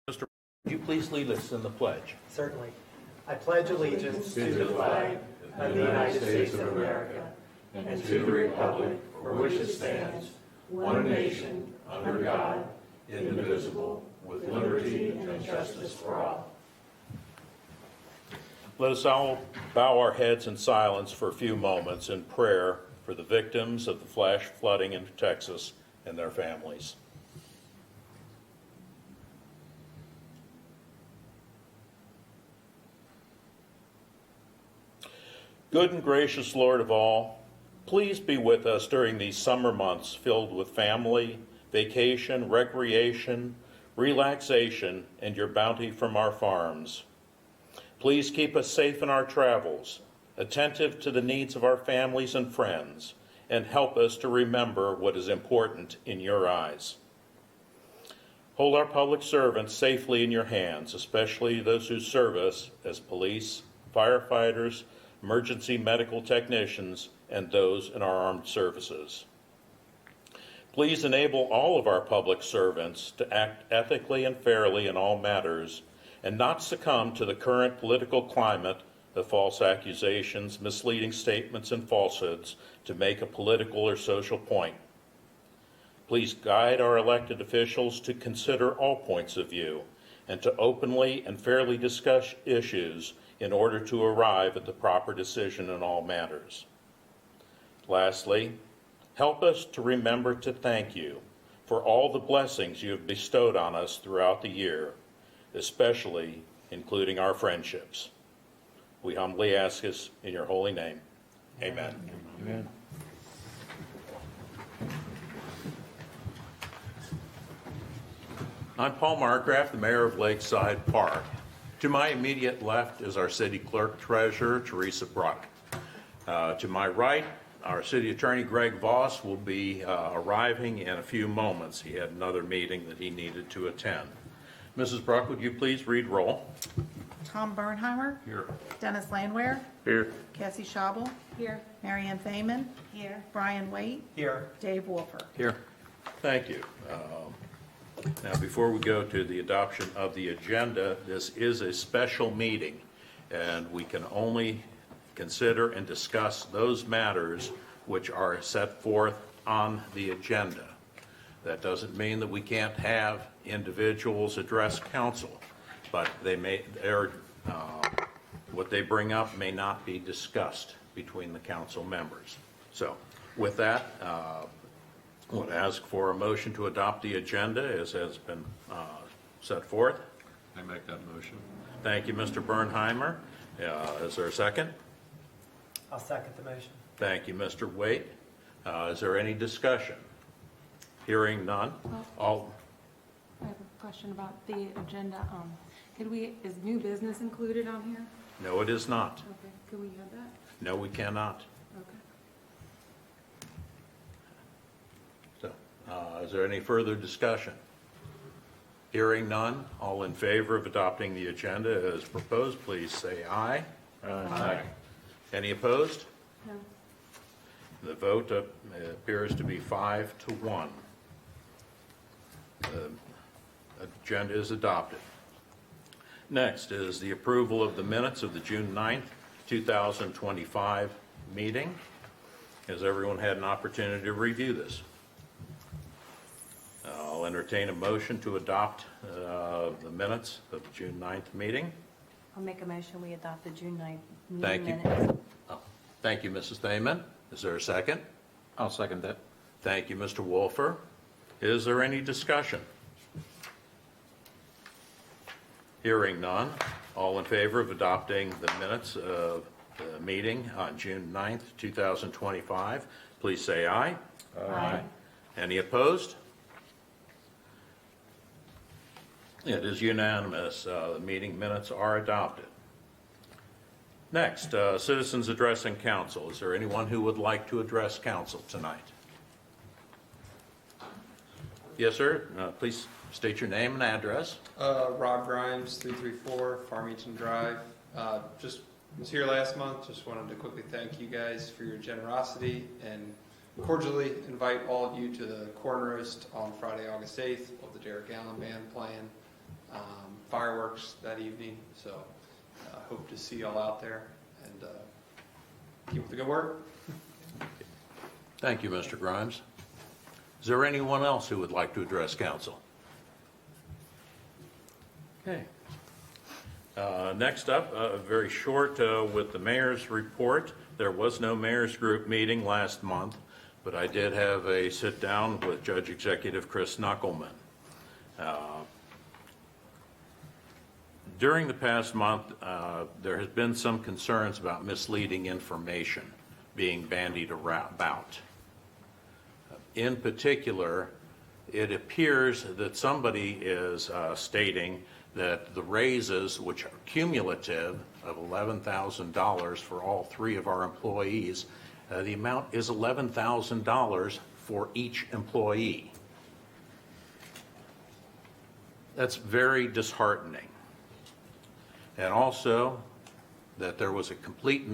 Mr. Would you please lead us in the pledge? Certainly. I pledge allegiance to the flag of the United States of America and to the republic for which it stands, one nation, under God, indivisible, with liberty and justice for all. Let us all bow our heads in silence for a few moments in prayer for the victims of the flash flooding in Texas and their families. Good and gracious Lord of all, please be with us during these summer months filled with family, vacation, recreation, relaxation, and your bounty from our farms. Please keep us safe in our travels, attentive to the needs of our families and friends, and help us to remember what is important in your eyes. Hold our public servants safely in your hands, especially those who serve us as police, firefighters, emergency medical technicians, and those in our armed services. Please enable all of our public servants to act ethically and fairly in all matters and not succumb to the current political climate of false accusations, misleading statements, and falsehoods to make a political or social point. Please guide our elected officials to consider all points of view and to openly and fairly discuss issues in order to arrive at the proper decision in all matters. Lastly, help us to remember to thank you for all the blessings you have bestowed on us throughout the year, especially including our friendships. We humbly ask this in your holy name. Amen. Amen. I'm Paul Marcraft, the mayor of Lakeside Park. To my immediate left is our city clerk treasurer, Teresa Bruck. To my right, our city attorney, Greg Voss, will be arriving in a few moments. He had another meeting that he needed to attend. Mrs. Bruck, would you please read roll? Tom Bernheimer. Here. Dennis Landwehr. Here. Cassie Schabel. Here. Marianne Thaman. Here. Brian Waite. Here. Dave Wolfer. Here. Thank you. Now, before we go to the adoption of the agenda, this is a special meeting, and we can only consider and discuss those matters which are set forth on the agenda. That doesn't mean that we can't have individuals address council, but what they bring up may not be discussed between the council members. So, with that, I would ask for a motion to adopt the agenda as has been set forth. I make that motion. Thank you, Mr. Bernheimer. Is there a second? I'll second the motion. Thank you, Mr. Waite. Is there any discussion? Hearing none. All. I have a question about the agenda. Is new business included on here? No, it is not. Okay, could we have that? No, we cannot. Okay. So, is there any further discussion? Hearing none. All in favor of adopting the agenda as proposed, please say aye. Aye. Any opposed? No. The vote appears to be 5-1. The agenda is adopted. Next is the approval of the minutes of the June 9th, 2025 meeting. Has everyone had an opportunity to review this? I'll entertain a motion to adopt the minutes of the June 9th meeting. I'll make a motion, we adopt the June 9th Thank you. minutes. Thank you, Mrs. Thaman. Is there a second? I'll second that. Thank you, Mr. Wolfer. Is there any discussion? Hearing none. All in favor of adopting the minutes of the meeting on June 9th, 2025, please say aye. Aye. Any opposed? It is unanimous. The meeting minutes are adopted. Next, citizens addressing council. Is there anyone who would like to address council tonight? Yes, sir. Please state your name and address. Rob Grimes, 334 Farmington Drive. Just was here last month. Just wanted to quickly thank you guys for your generosity and cordially invite all of you to the corn roast on Friday, August 8th of the Derek Allen Band playing. fireworks that evening. So hope to see y'all out there, and keep up the good work. Thank you, Mr. Grimes. Is there anyone else who would like to address council? Okay. Next up, very short with the mayor's report. There was no mayor's group meeting last month, but I did have a sit down with Judge Executive Chris Knuckleman. During the past month, there has been some concerns about misleading information being bandied about. In particular, it appears that somebody is stating that the raises, which are cumulative of $11,000 for all three of our employees, the amount is $11,000 for each employee. That's very disheartening. And also that there was a complete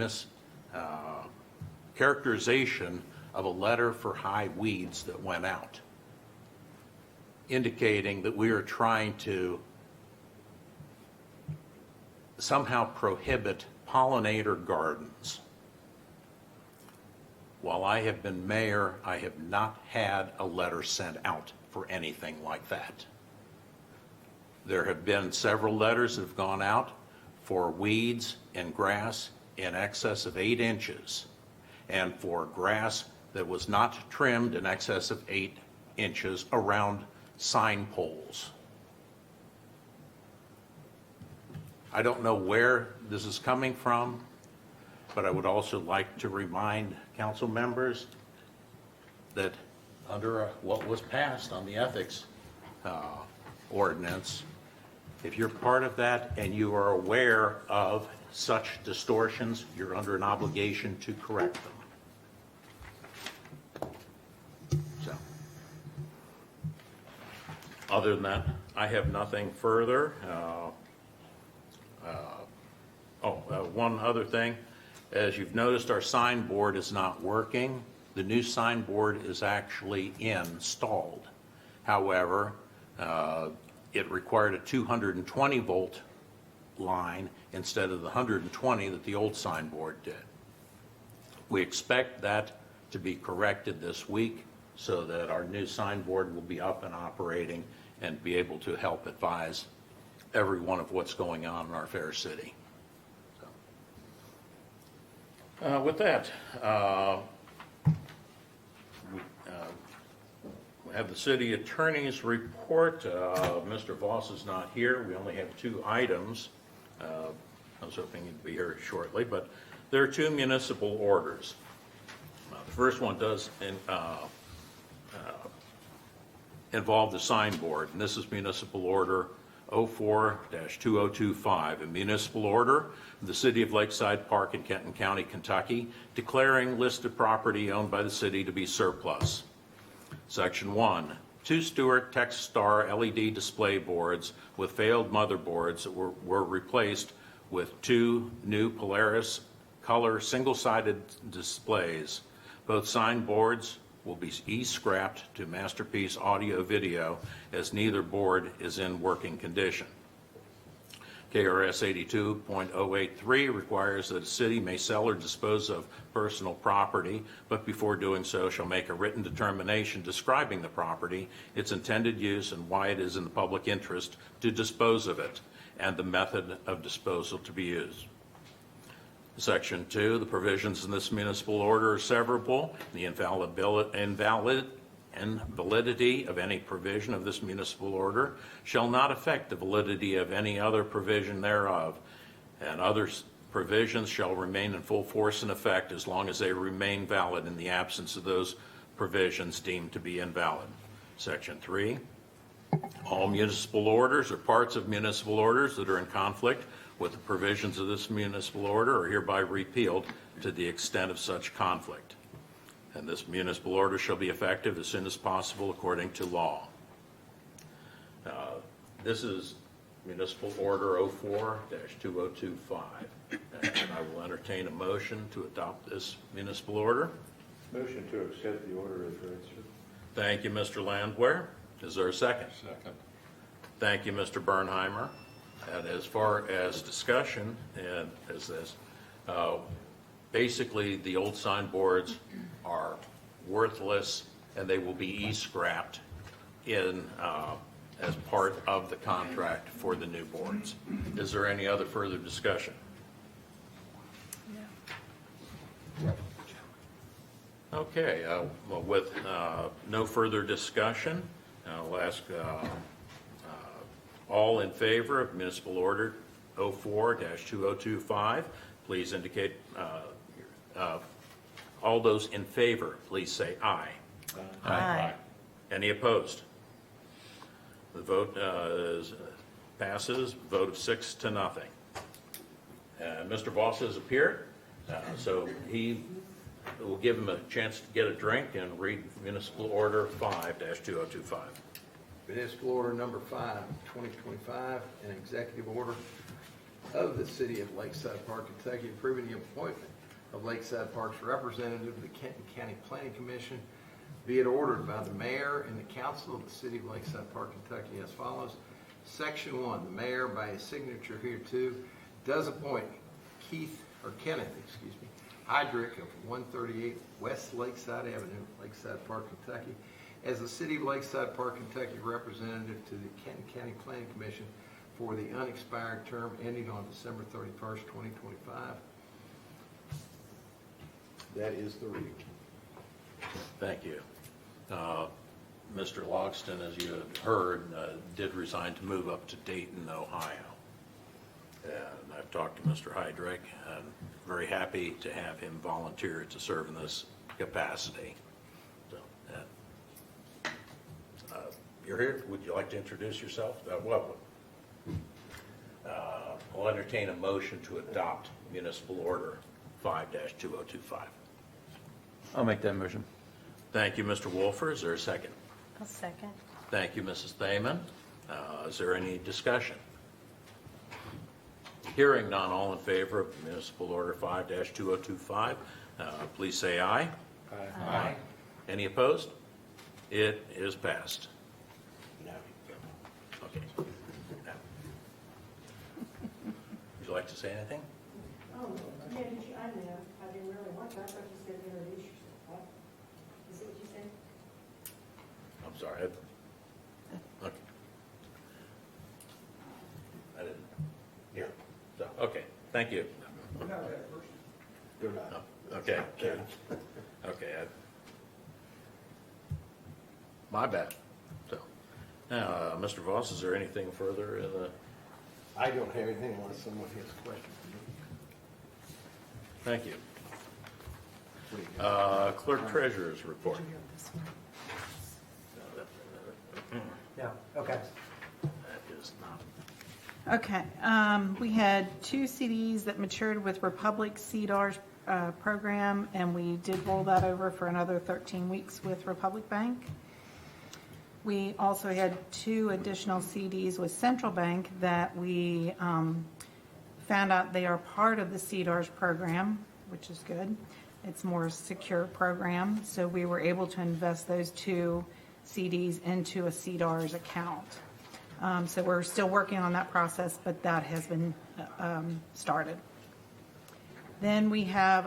characterization of a letter for high weeds that went out, indicating that we are trying to somehow prohibit pollinator gardens. While I have been mayor, I have not had a letter sent out for anything like that. There have been several letters that have gone out for weeds and grass in excess of 8 inches, and for grass that was not trimmed in excess of 8 inches around sign poles. I don't know where this is coming from, but I would also like to remind council members that under what was passed on the ethics ordinance, if you're part of that and you are aware of such distortions, you're under an obligation to correct them. So, other than that, I have nothing further. One other thing. As you've noticed, our signboard is not working. The new signboard is actually installed. However, it required a 220 volt line instead of the 120 that the old signboard did. We expect that to be corrected this week so that our new signboard will be up and operating and be able to help advise everyone of what's going on in our fair city. With that, we have the city attorney's report. Mr. Voss is not here. We only have 2 items. I was hoping he'd be here shortly, but there are 2 municipal orders. The first one does involve the signboard, and this is municipal order 04-2025, a municipal order of the City of Lakeside Park in Kenton County, Kentucky, declaring listed property owned by the city to be surplus. Section 1, 2 Stewart TexStar LED display boards with failed motherboards that were replaced with 2 new Polaris color single-sided displays. Both signboards will be e-scrapped to Masterpiece Audio Video, as neither board is in working condition. KRS 82.083 requires that a city may sell or dispose of personal property, but before doing so shall make a written determination describing the property, its intended use, and why it is in the public interest to dispose of it, and the method of disposal to be used. Section 2, the provisions in this municipal order are severable. The invalidity of any provision of this municipal order shall not affect the validity of any other provision thereof, and other provisions shall remain in full force and effect as long as they remain valid in the absence of those provisions deemed to be invalid. Section 3, all municipal orders or parts of municipal orders that are in conflict with the provisions of this municipal order are hereby repealed to the extent of such conflict. And this municipal order shall be effective as soon as possible according to law. This is municipal order 04-2025. And I will entertain a motion to adopt this municipal order. Motion to accept the order as read, sir. Thank you, Mr. Landwehr. Is there a second? Second. Thank you, Mr. Bernheimer. And as far as discussion and as this, basically the old signboards are worthless and they will be e-scrapped in, as part of the contract for the new boards. Is there any other further discussion? Okay, well, with no further discussion, I'll ask all in favor of municipal order 04-2025, please indicate, all those in favor, please say aye. Aye. Any opposed? The vote passes, vote of 6-0. Mr. Voss has appeared, so we'll give him a chance to get a drink and read municipal order 5-2025. Municipal Order Number 5, 2025, an executive order of the City of Lakeside Park, Kentucky, approving the appointment of Lakeside Park's representative to the Kenton County Planning Commission, be it ordered by the mayor and the council of the City of Lakeside Park, Kentucky as follows. Section 1, the mayor by his signature hereto does appoint Kenneth Heydrich of 138 West Lakeside Avenue, Lakeside Park, Kentucky, as the City of Lakeside Park, Kentucky representative to the Kenton County Planning Commission for the unexpired term ending on December 31st, 2025. That is the reading. Thank you. Mr. Logston, as you had heard, did resign to move up to Dayton, Ohio. And I've talked to Mr. Heydrich, and very happy to have him volunteer to serve in this capacity. So, you're here. Would you like to introduce yourself? I'll entertain a motion to adopt Municipal Order 5-2025. I'll make that motion. Thank you, Mr. Wolfer. Is there a second? I'll second. Thank you, Mrs. Thaman. Is there any discussion? Hearing none, all in favor of Municipal Order 5-2025, please say aye. Aye. Any opposed? It is passed. No. Okay. Now, would you like to say anything? Oh, yeah, did you, I know, I didn't really want to, I thought you said introduce yourself. Is that what you said? I'm sorry. Okay. I didn't hear. So, okay, thank you. They're not. Oh, okay. Okay. My bad. So, now, Mr. Voss, is there anything further in the? I don't have anything unless someone has a question for me. Thank you. Clerk Treasurer's report. Yeah, okay. That is not. Okay, we had 2 CDs that matured with Republic CDARS program, and we did roll that over for another 13 weeks with Republic Bank. We also had 2 additional CDs with Central Bank that we found out they are part of the CDARS program, which is good. It's more secure program, so we were able to invest those 2 CDs into a CDARS account. So we're still working on that process, but that has been started. Then we have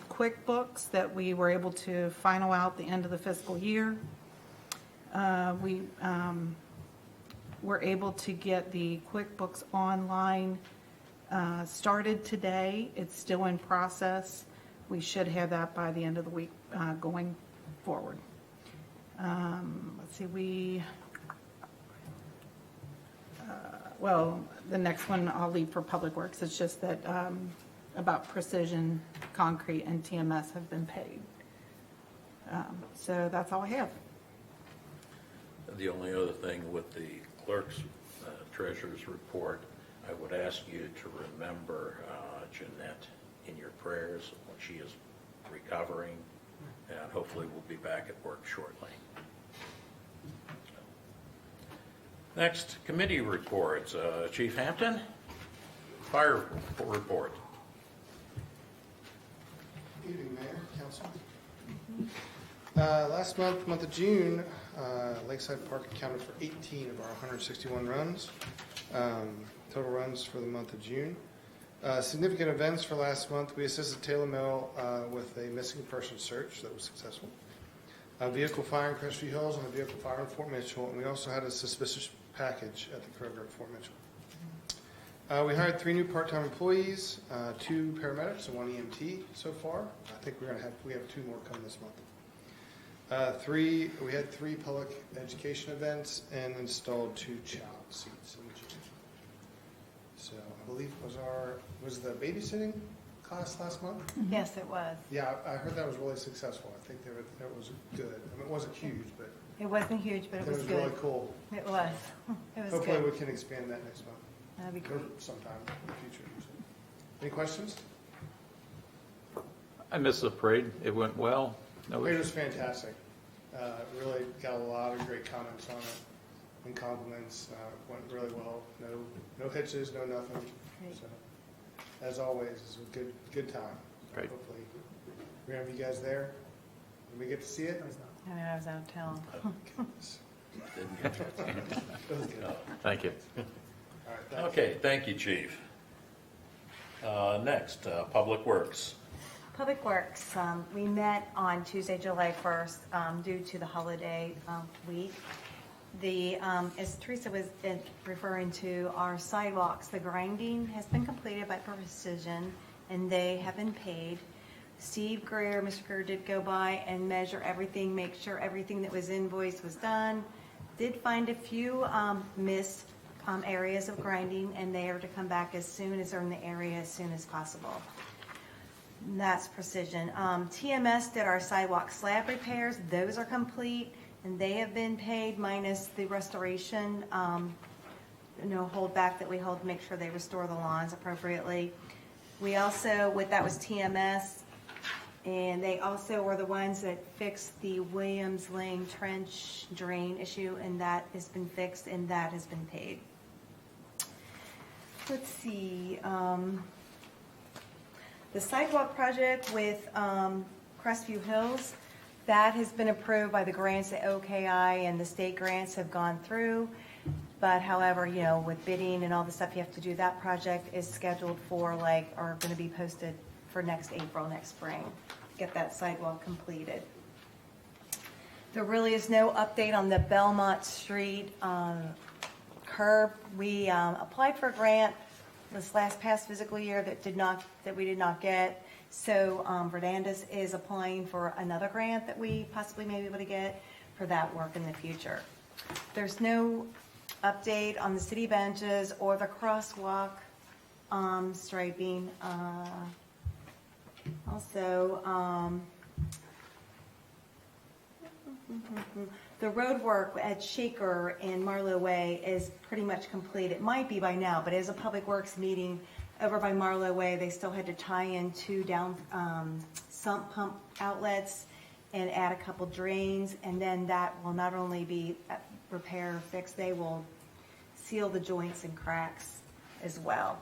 QuickBooks that we were able to final out the end of the fiscal year. We were able to get the QuickBooks Online started today. It's still in process. We should have that by the end of the week going forward. Let's see, well, the next one I'll leave for Public Works. It's just that about Precision Concrete and TMS have been paid. So that's all I have. The only other thing with the clerk's treasurer's report, I would ask you to remember Jeanette in your prayers when she is recovering, and hopefully we'll be back at work shortly. Next, committee reports. Chief Hampton, fire report. Evening, Mayor, Council. Last month of June, Lakeside Park accounted for 18 of our 161 runs, total runs for the month of June. Significant events for last month, we assisted Taylor Mill with a missing person search that was successful. A vehicle fire in Crestview Hills and a vehicle fire in Fort Mitchell, and we also had a suspicious package at the Kroger at Fort Mitchell. We hired 3 new part-time employees, 2 paramedics and 1 EMT so far. I think we have 2 more coming this month. We had 3 public education events and installed 2 child seats in the gym. So I believe was the babysitting class last month? Yes, it was. Yeah, I heard that was really successful. I think that was good. I mean, it wasn't huge, but It wasn't huge, but it was really good. cool. It was. It was Hopefully good. we can expand that next month That'd be or great. sometime in the future. So. Any questions? I missed the parade. It went well. The parade was fantastic. Really got a lot of great comments on it and compliments. Went really well. No hitches, no nothing. Great. So, as always, it's a good time. Great. Hopefully, we're gonna have you guys there. Did we get to see it? I mean, I was out of town. Didn't get to it. It was good. All Thank you. right. Thanks. Okay, thank you, Chief. Next, Public Works. Public Works, we met on Tuesday, July 1st, due to the holiday week. As Teresa was referring to, our sidewalks, the grinding has been completed by Precision, and they have been paid. Mr. Greer did go by and measure everything, make sure everything that was invoiced was done. Did find a few missed areas of grinding, and they are to come back as soon as they're in the area as soon as possible. And that's Precision. TMS did our sidewalk slab repairs. Those are complete, and they have been paid minus the restoration, hold back that we hold to make sure they restore the lawns appropriately. We also, that was TMS, and they also were the ones that fixed the Williams Lane trench drain issue, and that has been fixed, and that has been paid. Let's see, the sidewalk project with Crestview Hills, that has been approved by the grants at OKI, and the state grants have gone through. But however, with bidding and all the stuff you have to do, that project is scheduled for are going to be posted for next April, next spring, to get that sidewalk completed. There really is no update on the Belmont Street curb. We applied for a grant this past fiscal year that we did not get. So Verdandis is applying for another grant that we possibly may be able to get for that work in the future. There's no update on the city benches or the crosswalk striping. The road work at Shaker and Marlowe Way is pretty much complete. It might be by now, but as a public works meeting over by Marlowe Way, they still had to tie in 2 down sump pump outlets and add a couple drains, and then that will not only be repair or fixed, they will seal the joints and cracks as well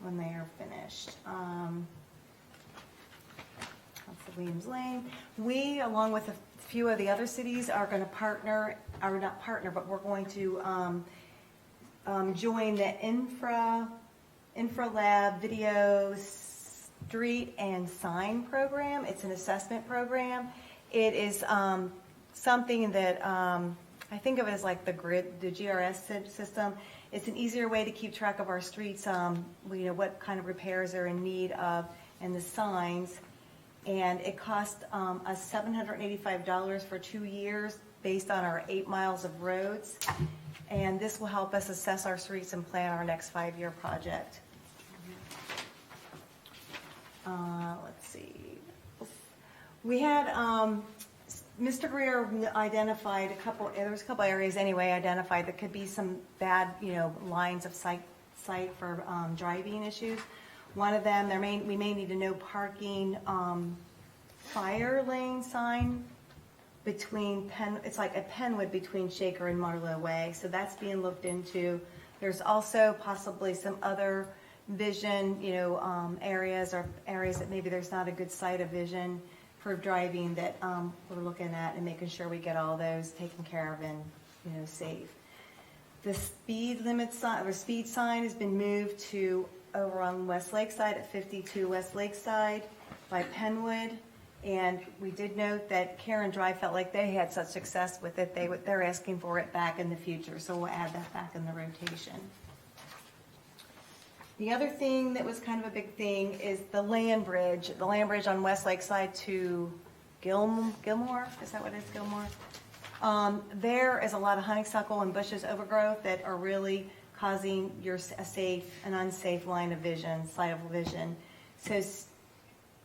when they are finished. That's the Williams Lane. We, along with a few of the other cities, are going to partner, or not partner, but we're going to join the InfraLab Video Street and Sign program. It's an assessment program. It is something that I think of it as like the grid, the GRS system. It's an easier way to keep track of our streets, what kind of repairs are in need of, and the signs. And it cost us $785 for 2 years based on our 8 miles of roads. And this will help us assess our streets and plan our next 5-year project. Let's see. We had, Mr. Greer identified there was a couple areas anyway, identified that could be some bad, lines of sight for driving issues. One of them, we may need a no parking fire lane sign between it's like a Penwood between Shaker and Marlowe Way. So that's being looked into. There's also possibly some other vision, areas or areas that maybe there's not a good sight of vision for driving that we're looking at and making sure we get all those taken care of and, safe. The speed limit sign, or speed sign has been moved to over on West Lakeside at 52 West Lakeside by Penwood. And we did note that Karen Drive felt like they had such success with it, they're asking for it back in the future, so we'll add that back in the rotation. The other thing that was kind of a big thing is the land bridge on West Lakeside to Gilmore, is that what it is, Gilmore? There is a lot of honeysuckle and bushes overgrowth that are really causing an unsafe line of vision, sight of vision. So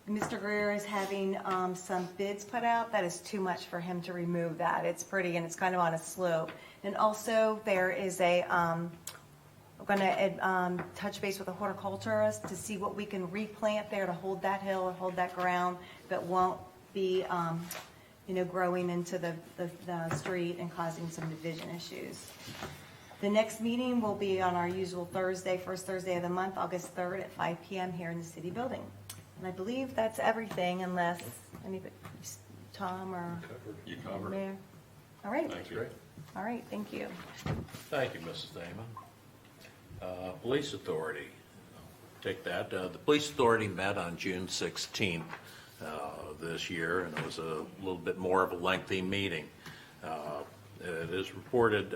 Mr. Greer is having some bids put out. That is too much for him to remove that. It's pretty and it's kind of on a slope. And also there is we're going to touch base with a horticulturist to see what we can replant there to hold that hill or hold that ground that won't be, growing into the street and causing some vision issues. The next meeting will be on our usual Thursday, first Thursday of the month, August 3rd at 5 p.m. here in the city building. And I believe that's everything unless anybody, Tom or You covered. Mayor. All right. Thank you. All right. Thank you. Thank you, Mrs. Damon. Police Authority. Take that. The Police Authority met on June 16th this year, and it was a little bit more of a lengthy meeting. It is reported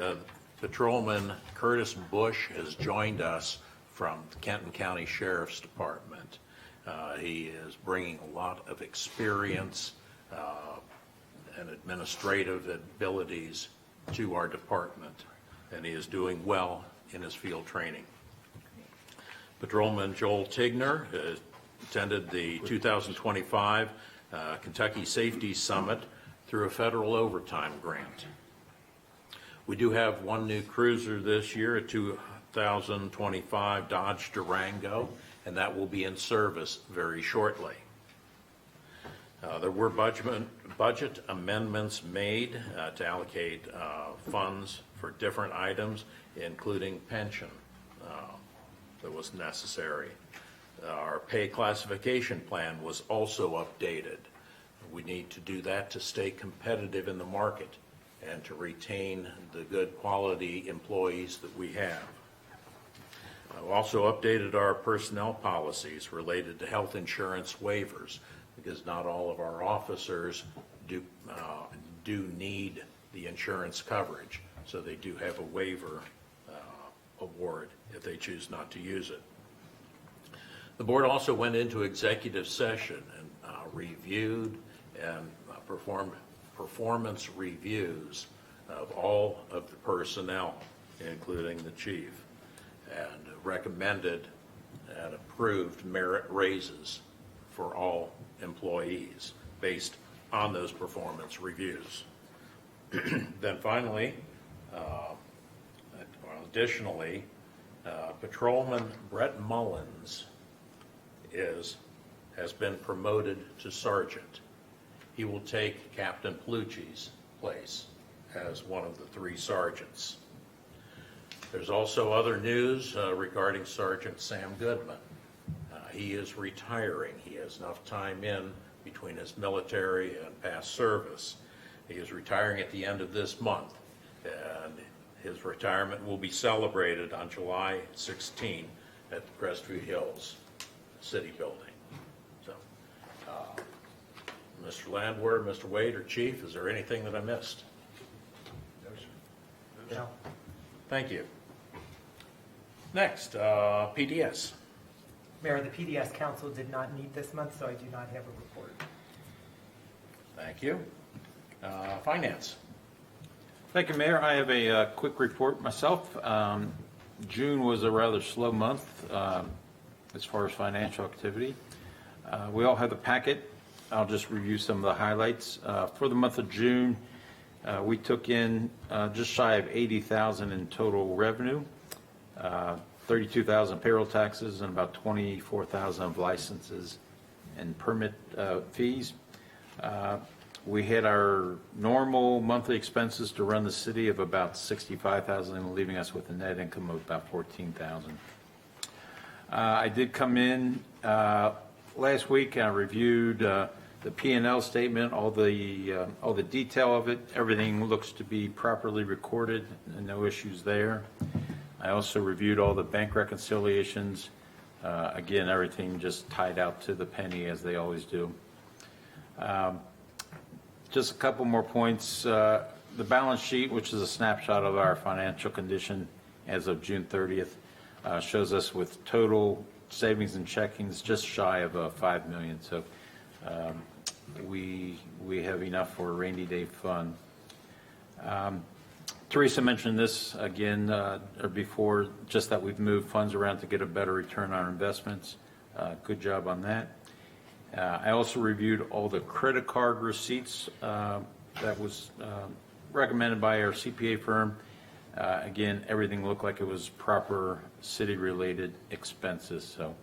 Patrolman Curtis Bush has joined us from the Kenton County Sheriff's Department. He is bringing a lot of experience and administrative abilities to our department, and he is doing well in his field training. Patrolman Joel Tigner attended the 2025 Kentucky Safety Summit through a federal overtime grant. We do have one new cruiser this year, a 2025 Dodge Durango, and that will be in service very shortly. There were budget amendments made to allocate funds for different items, including pension that was necessary. Our pay classification plan was also updated. We need to do that to stay competitive in the market and to retain the good quality employees that we have. We also updated our personnel policies related to health insurance waivers, because not all of our officers do need the insurance coverage, so they do have a waiver award if they choose not to use it. The board also went into executive session and reviewed and performed performance reviews of all of the personnel, including the chief, and recommended and approved merit raises for all employees based on those performance reviews. Then finally, additionally, Patrolman Brett Mullins has been promoted to sergeant. He will take Captain Palucci's place as one of the 3 sergeants. There's also other news regarding Sergeant Sam Goodman. He is retiring. He has enough time in between his military and past service. He is retiring at the end of this month, and his retirement will be celebrated on July 16 at the Crestview Hills City Building. So, Mr. Landwehr, Mr. Wade, or Chief, is there anything that I missed? No, sir. No. Thank you. Next, PDS. Mayor, the PDS Council did not meet this month, so I do not have a report. Thank you. Finance. Thank you, Mayor. I have a quick report myself. June was a rather slow month as far as financial activity. We all have the packet. I'll just review some of the highlights. For the month of June, we took in just shy of $80,000 in total revenue, $32,000 payroll taxes, and about $24,000 of licenses and permit fees. We had our normal monthly expenses to run the city of about $65,000, leaving us with a net income of about $14,000. I did come in last week. I reviewed The P&L statement, all the detail of it, everything looks to be properly recorded, and no issues there. I also reviewed all the bank reconciliations. Again, everything just tied out to the penny as they always do. Just a couple more points. The balance sheet, which is a snapshot of our financial condition as of June 30th, shows us with total savings and checkings just shy of $5 million. So we have enough for a rainy day fund. Teresa mentioned this again or before, just that we've moved funds around to get a better return on our investments. Good job on that. I also reviewed all the credit card receipts that was recommended by our CPA firm. Again, everything looked like it was proper city-related expenses. So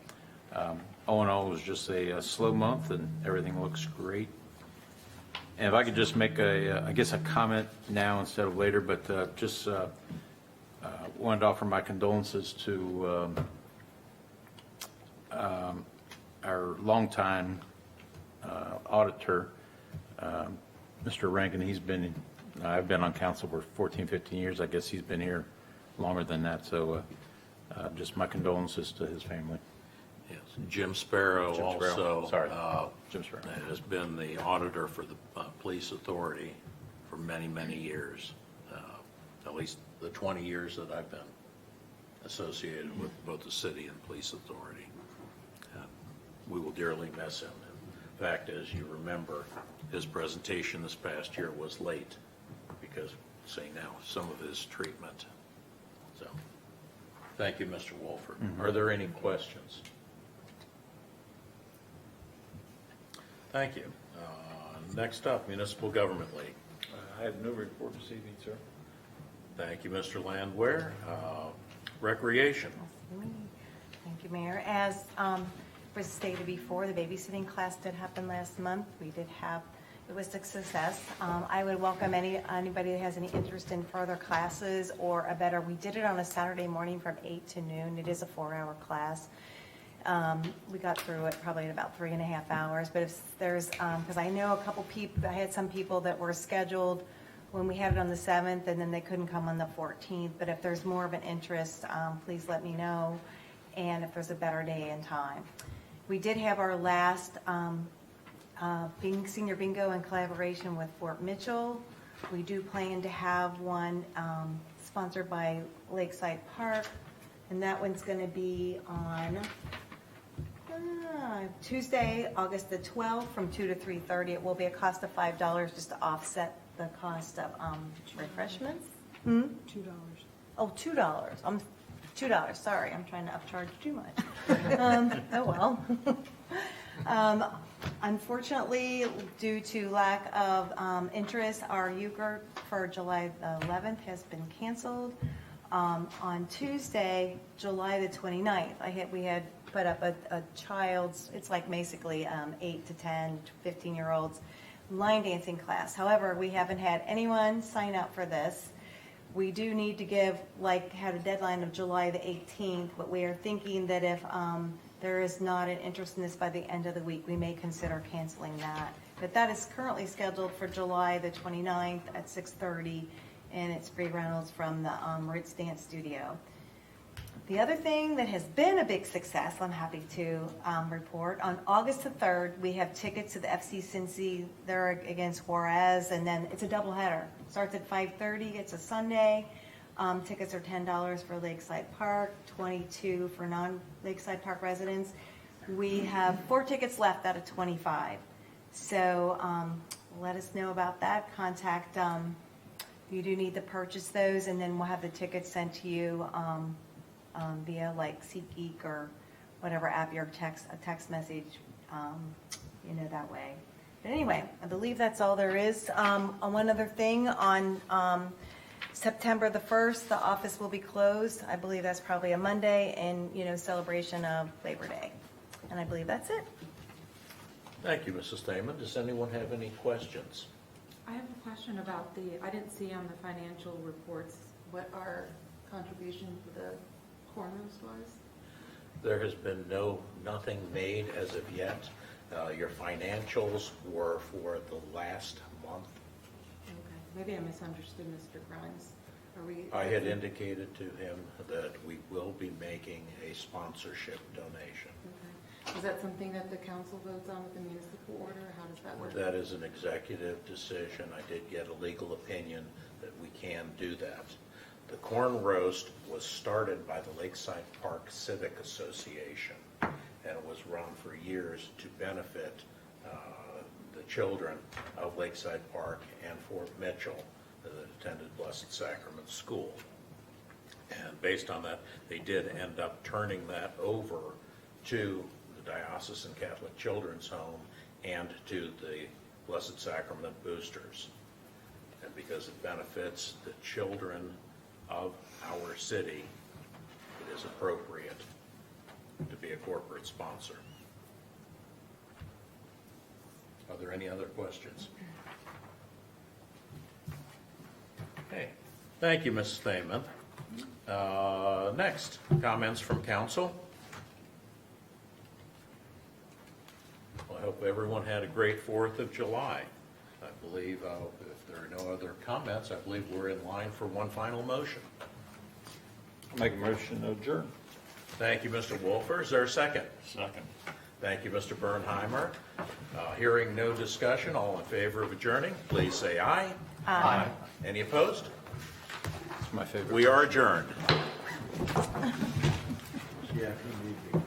all in all, it was just a slow month, and everything looks great. And if I could just make I guess a comment now instead of later, but just wanted to offer my condolences to our longtime auditor, Mr. Rankin. I've been on council for 14, 15 years. I guess he's been here longer than that. So just my condolences to his family. Yes, Jim Sparrow Jim Sparrow. also Sorry. Jim Sparrow. has been the auditor for the police authority for many, many years, at least the 20 years that I've been associated with both the city and police authority. We will dearly miss him. In fact, as you remember, his presentation this past year was late because, seeing now, some of his treatment. So, thank you, Mr. Wolford. Are there any questions? Thank you. Next up, Municipal Government League. I have no report this evening, sir. Thank you, Mr. Landwehr. Recreation. Thank you, Mayor. As was stated before, the babysitting class did happen last month. It was a success. I would welcome anybody that has any interest in further classes or we did it on a Saturday morning from 8 to noon. It is a 4-hour class. We got through it probably in about 3.5 hours, but if there's, because I know I had some people that were scheduled when we had it on the 7th and then they couldn't come on the 14th, but if there's more of an interest, please let me know, and if there's a better day and time. We did have our last senior bingo in collaboration with Fort Mitchell. We do plan to have one sponsored by Lakeside Park, and that one's going to be on Tuesday, August the 12th from 2 to 3:30. It will be a cost of $5 just to offset the cost of refreshments. $2. Oh, $2. $2. Sorry, I'm trying to upcharge too much. Oh well. Unfortunately, due to lack of interest, our UGERT for July 11th has been canceled. On Tuesday, July the 29th, we had put up a child's, it's like basically 8 to 10, 15-year-olds line dancing class. However, we haven't had anyone sign up for this. We do need to had a deadline of July the 18th, but we are thinking that if there is not an interest in this by the end of the week, we may consider canceling that. But that is currently scheduled for July the 29th at 6:30, and it's free rentals from the Ritz Dance Studio. The other thing that has been a big success, I'm happy to report, on August the 3rd, we have tickets to the FC Cincy. They're against Juarez, and then it's a doubleheader. Starts at 5:30. It's a Sunday. Tickets are $10 for Lakeside Park, $22 for non-Lakeside Park residents. We have 4 tickets left out of 25. So let us know about that. Contact, you do need to purchase those, and then we'll have the tickets sent to you via like SeatGeek or whatever app, your text message, that way. But anyway, I believe that's all there is. One other thing, on September the 1st, the office will be closed. I believe that's probably a Monday, in celebration of Labor Day. And I believe that's it. Thank you, Mrs. Thaman. Does anyone have any questions? I have a question about I didn't see on the financial reports what our contribution to the corners was. There has been nothing made as of yet. Your financials were for the last month. Okay, maybe I misunderstood Mr. Grimes. Are we? I had indicated to him that we will be making a sponsorship donation. Okay. Is that something that the council votes on with the municipal order, or how does that work? That is an executive decision. I did get a legal opinion that we can do that. The corn roast was started by the Lakeside Park Civic Association, and it was run for years to benefit the children of Lakeside Park and Fort Mitchell that attended Blessed Sacrament School. And based on that, they did end up turning that over to the Diocesan Catholic Children's Home and to the Blessed Sacrament Boosters. And because it benefits the children of our city, it is appropriate to be a corporate sponsor. Are there any other questions? Okay, thank you, Mrs. Thaman. Next, comments from council. Well, I hope everyone had a great 4th of July. I believe, if there are no other comments, I believe we're in line for one final motion. Make a motion to adjourn. Thank you, Mr. Wolfer. Is there a second? Second. Thank you, Mr. Bernheimer. Hearing no discussion, all in favor of adjourning, please say aye. Aye. Any opposed? It's my favorite. We are adjourned. Yeah, if you need me.